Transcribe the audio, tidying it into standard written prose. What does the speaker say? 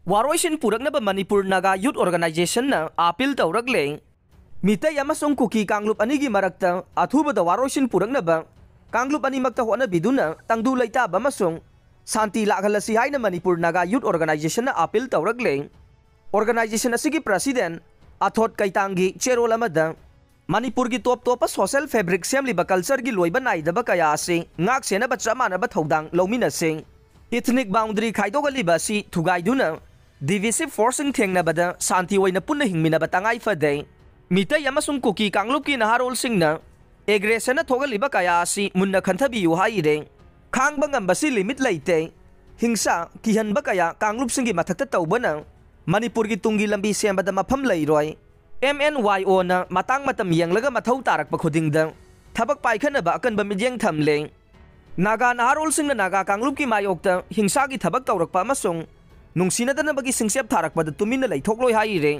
वारोइसिन पुरकनब Manipur Naga youth organisation ना appeal तौरकले मितै अमसुंग कुकी कांगलुप अनिगी मरक्ता अथुबद वारोइसिन पुरकनब कांगलुप अनिमक्ता होनबिदुना तंगदु लैताब अमसुंग शांति लाहलसी हाइना मणिपुर नागा यूथ ऑर्गेनाइजेशन ना अपील तौरकले ऑर्गेनाइजेशन असिगी प्रेसिडेंट अथोट कैतांगी चेरोल अमद मणिपुर की टॉप टॉप सोशल फैब्रिक सेमलिबा कल्चर की लोइबा नाइदबा कया से ngak सेनब चमानब थौदांग लौमिनसे इथनिक बाउंड्री खाइदोगलिबा सि थुगाइदुना डिविसिव फोर्सिंग थेंगनबदा शांति ओइना पुन्ना हिंगमिनबा तंगाई फदे मितै अमसुंग कुकी कांगलुप की नहारोल सिंगना एग्रेसन थोगलिबा कया सि मुन्ना खंथबियु हाइरे खांगबा ngambasi लिमिट लैते हिंसा किहनबा कया कांगलुप सिंगी मथक्ता तौबना मणिपुर की तुंगी लंबी सेंबदा मफम लैरोय MNYO ना मतंग मतम यंगलगा मथौ तारकपा खुदिंगदा थबक पाइखनबा अकनबा मिजेंग थमले नागा नहारोल सिंगना नागा कांगलुप की मायोक्ता हिंसा की थबक तौरकपा अमसुंग नुंसिनदनबगी सिंगसेप थारकपदा तुमिन लैथोकलोय हाइरे